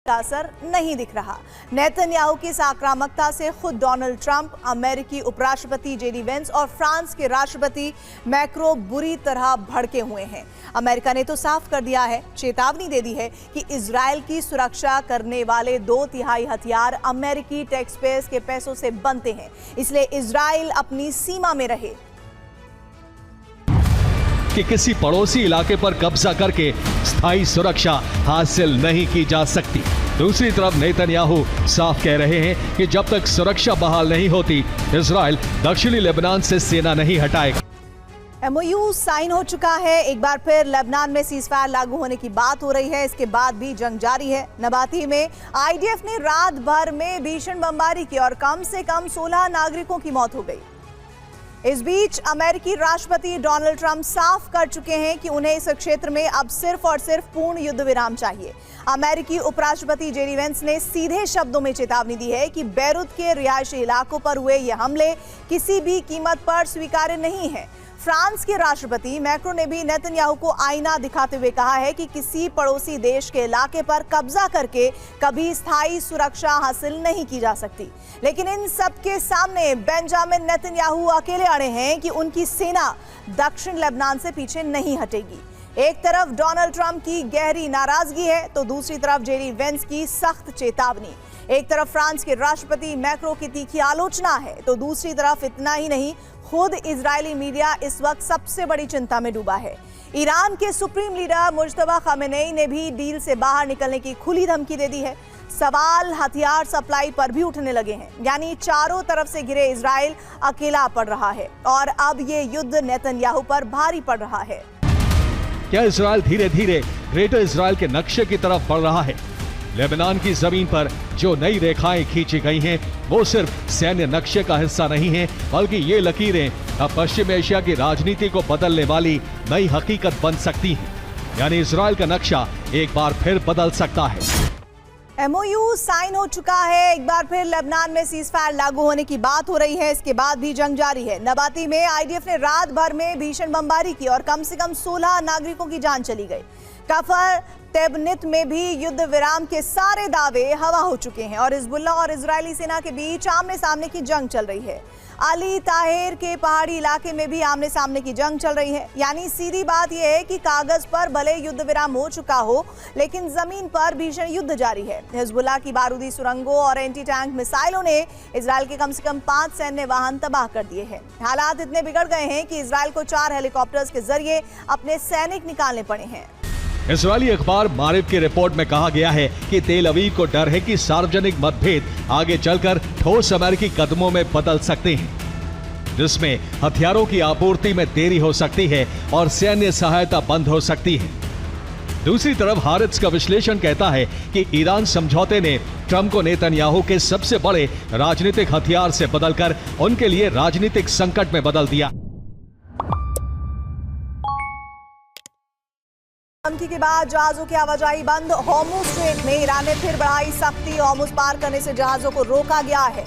का असर नहीं दिख रहा। नेतन्याहू की इस आक्रामकता से खुद डोनाल्ड ट्रंप, अमेरिकी उपराष्ट्रपति जेडी वेंस और फ्रांस के राष्ट्रपति मैक्रो बुरी तरह भड़के हुए हैं। अमेरिका ने तो साफ कर दिया है, चेतावनी दे दी है कि इजरायल की सुरक्षा करने वाले 2/3 हथियार अमेरिकी टैक्सपेयर्स के पैसों से बनते हैं, इसलिए इजरायल अपनी सीमा में रहे। कि किसी पड़ोसी इलाके पर कब्जा करके स्थायी सुरक्षा हासिल नहीं की जा सकती। दूसरी तरफ नेतन्याहू साफ कह रहे हैं कि जब तक सुरक्षा बहाल नहीं होती, इजरायल दक्षिणी लेबनान से सेना नहीं हटाएगा। एमओयू साइन हो चुका है। एक बार फिर लेबनान में सीजफायर लागू होने की बात हो रही है। इसके बाद भी जंग जारी है। नबाती में आईडीएफ ने रात भर में भीषण बमबारी की और कम से कम 16 नागरिकों की मौत हो गई। इस बीच अमेरिकी राष्ट्रपति डोनाल्ड ट्रंप साफ कर चुके हैं कि उन्हें इस क्षेत्र में अब सिर्फ और सिर्फ पूर्ण युद्ध विराम चाहिए। अमेरिकी उपराष्ट्रपति जेडी वेंस ने सीधे शब्दों में चेतावनी दी है कि बेरूत के रिहायशी इलाकों पर हुए ये हमले किसी भी कीमत पर स्वीकार्य नहीं है। फ्रांस के राष्ट्रपति मैक्रो ने भी नेतन्याहू को आईना दिखाते हुए कहा है कि किसी पड़ोसी देश के इलाके पर कब्जा करके कभी स्थायी सुरक्षा हासिल नहीं की जा सकती। लेकिन इन सब के सामने बेंजामिन नेतन्याहू अकेले अड़े हैं कि उनकी सेना दक्षिण लेबनान से पीछे नहीं हटेगी। एक तरफ डोनाल्ड ट्रंप की गहरी नाराजगी है तो दूसरी तरफ जेडी वेंस की सख्त चेतावनी। एक तरफ फ्रांस के राष्ट्रपति मैक्रो की तीखी आलोचना है तो दूसरी तरफ इतना ही नहीं, खुद इजरायली मीडिया इस वक्त सबसे बड़ी चिंता में डूबा है। ईरान के सुप्रीम लीडर मुज्तबा खामेनेई ने भी डील से बाहर निकलने की खुली धमकी दे दी है। सवाल हथियार सप्लाई पर भी उठने लगे हैं, यानी चारों तरफ से घिरे इजराइल अकेला पड़ रहा है और अब ये युद्ध नेतन्याहू पर भारी पड़ रहा है। क्या इजराइल धीरे धीरे ग्रेटर इजराइल के नक्शे की तरफ बढ़ रहा है? लेबनान की जमीन पर जो नई रेखाएं खींची गई हैं, वो सिर्फ सैन्य नक्शे का हिस्सा नहीं है, बल्कि ये लकीरें अब पश्चिम एशिया की राजनीति को बदलने वाली नई हकीकत बन सकती हैं। यानी इजराइल का नक्शा एक बार फिर बदल सकता है। एमओयू साइन हो चुका है। एक बार फिर लेबनान में सीजफायर लागू होने की बात हो रही है। इसके बाद भी जंग जारी है। नबाती में आईडीएफ ने रात भर में भीषण बमबारी की और कम से कम 16 नागरिकों की जान चली गई। कफर तेबनित में भी युद्ध विराम के सारे दावे हवा हो चुके हैं और हिजबुल्लाह और इजरायली सेना के बीच आमने सामने की जंग चल रही है। अली ताहिर के पहाड़ी इलाके में भी आमने सामने की जंग चल रही है। यानी सीधी बात यह है कि कागज पर भले युद्ध विराम हो चुका हो, लेकिन जमीन पर भीषण युद्ध जारी है। हिजबुल्लाह की बारूदी सुरंगों और एंटी टैंक मिसाइलों ने इजरायल के कम से कम 5 सैन्य वाहन तबाह कर दिए हैं। हालात इतने बिगड़ गए हैं कि इजरायल को 4 हेलीकॉप्टर्स के जरिए अपने सैनिक निकालने पड़े हैं। इजरायली अखबार मारिफ की रिपोर्ट में कहा गया है कि तेल अवीव को डर है कि सार्वजनिक मतभेद आगे चलकर ठोस अमेरिकी कदमों में बदल सकते हैं, जिसमें हथियारों की आपूर्ति में देरी हो सकती है और सैन्य सहायता बंद हो सकती है। दूसरी तरफ हारित्स का विश्लेषण कहता है कि ईरान समझौते ने ट्रंप को नेतन्याहू के सबसे बड़े राजनीतिक हथियार से बदलकर उनके लिए राजनीतिक संकट में बदल दिया। धमकी के बाद जहाजों की आवाजाही बंद। होर्मुज स्ट्रेट में ईरान ने फिर बढ़ाई सख्ती। होर्मुज पार करने से जहाजों को रोका गया है।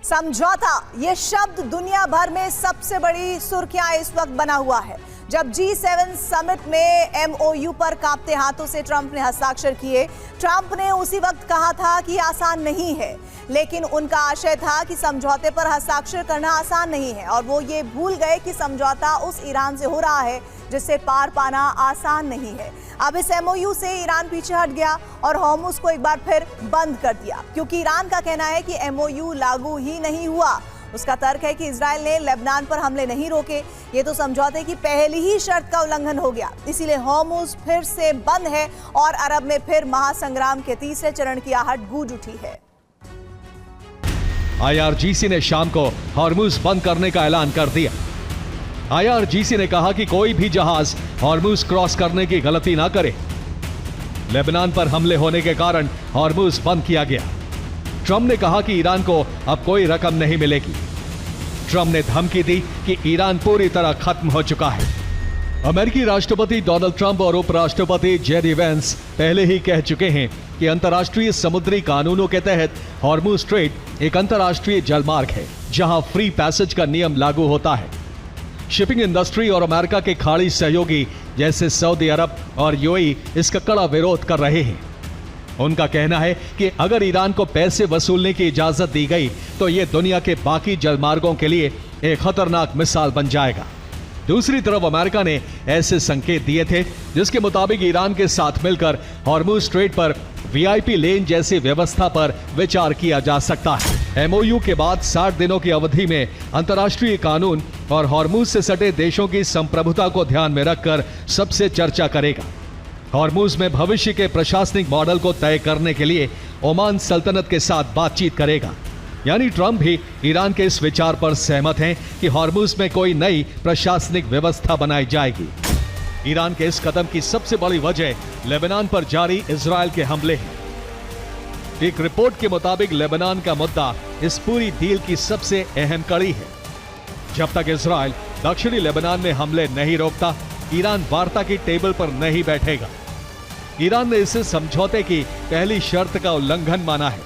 समझौता, यह शब्द दुनिया भर में सबसे बड़ी सुर्खियां इस वक्त बना हुआ है। जब G7 समिट में एमओयू पर कांपते हाथों से ट्रंप ने हस्ताक्षर किए। ट्रंप ने उसी वक्त कहा था कि आसान नहीं है, लेकिन उनका आशय था कि समझौते पर हस्ताक्षर करना आसान नहीं है और वो ये भूल गए कि समझौता उस ईरान से हो रहा है जिससे पार पाना आसान नहीं है। अब इस एमओयू से ईरान पीछे हट गया और होर्मुज को एक बार फिर बंद कर दिया, क्योंकि ईरान का कहना है कि एमओयू लागू ही नहीं हुआ। उसका तर्क है कि इजरायल ने लेबनान पर हमले नहीं रोके, ये तो समझौते की पहली ही शर्त का उल्लंघन हो गया। इसीलिए होर्मुज फिर से बंद है और अरब में फिर महासंग्राम के तीसरे चरण की आहट गूंज उठी है। आईआरजीसी ने शाम को होर्मुज बंद करने का ऐलान कर दिया। आईआरजीसी ने कहा कि कोई भी जहाज होर्मुज क्रॉस करने की गलती ना करे। लेबनान पर हमले होने के कारण होर्मुज बंद किया गया। ट्रंप ने कहा कि ईरान को अब कोई रकम नहीं मिलेगी। ट्रंप ने धमकी दी कि ईरान पूरी तरह खत्म हो चुका है। अमेरिकी राष्ट्रपति डोनाल्ड ट्रंप और उपराष्ट्रपति जेडी वेंस पहले ही कह चुके हैं कि अंतर्राष्ट्रीय समुद्री कानूनों के तहत होर्मुज स्ट्रेट एक अंतर्राष्ट्रीय जलमार्ग है। जहां फ्री पैसेज का नियम लागू होता है। शिपिंग इंडस्ट्री और अमेरिका के खाड़ी सहयोगी जैसे सऊदी अरब और यूएई इसका कड़ा विरोध कर रहे हैं। उनका कहना है कि अगर ईरान को पैसे वसूलने की इजाजत दी गई तो यह दुनिया के बाकी जलमार्गों के लिए एक खतरनाक मिसाल बन जाएगा। दूसरी तरफ अमेरिका ने ऐसे संकेत दिए थे जिसके मुताबिक ईरान के साथ मिलकर हॉर्मुज स्ट्रेट पर वीआईपी लेन जैसी व्यवस्था पर विचार किया जा सकता है। एमओयू के बाद 60 दिनों की अवधि में अंतर्राष्ट्रीय कानून और हॉर्मुज से सटे देशों की संप्रभुता को ध्यान में रखकर सबसे चर्चा करेगा। हॉर्मुज में भविष्य के प्रशासनिक मॉडल को तय करने के लिए ओमान सल्तनत के साथ बातचीत करेगा। यानी ट्रंप भी ईरान के इस विचार पर सहमत हैं कि हॉर्मुज में कोई नई प्रशासनिक व्यवस्था बनाई जाएगी। ईरान के इस कदम की सबसे बड़ी वजह लेबनान पर जारी इजरायल के हमले हैं। एक रिपोर्ट के मुताबिक लेबनान का मुद्दा इस पूरी डील की सबसे अहम कड़ी है। जब तक इजरायल दक्षिणी लेबनान में हमले नहीं रोकता, ईरान वार्ता की टेबल पर नहीं बैठेगा। ईरान ने इसे समझौते की पहली शर्त का उल्लंघन माना है।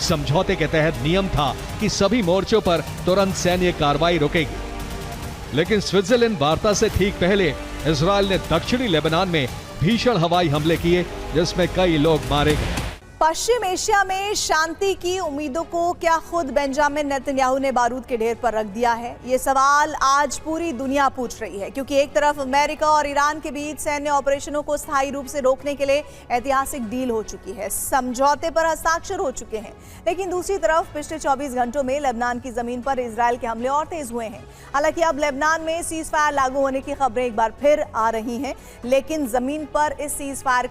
समझौते के तहत नियम था कि सभी मोर्चों पर तुरंत सैन्य कार्रवाई रुकेगी, लेकिन स्विट्जरलैंड वार्ता से ठीक पहले इजरायल ने दक्षिणी लेबनान में भीषण हवाई हमले किए जिसमें कई लोग मारे गए। पश्चिम एशिया में शांति की उम्मीदों को क्या खुद बेंजामिन नेतन्याहू ने बारूद के ढेर पर रख दिया है? ये सवाल आज पूरी दुनिया पूछ रही है, क्योंकि एक तरफ अमेरिका और ईरान के बीच सैन्य ऑपरेशनों को स्थायी रूप से रोकने के लिए ऐतिहासिक डील हो चुकी है, समझौते पर हस्ताक्षर हो चुके हैं, लेकिन दूसरी तरफ पिछले 24 घंटों में लेबनान की जमीन पर इजरायल के हमले और तेज हुए हैं। हालांकि अब लेबनान में सीज फायर लागू होने की खबरें एक बार फिर आ रही हैं, लेकिन जमीन पर इस सीज फायर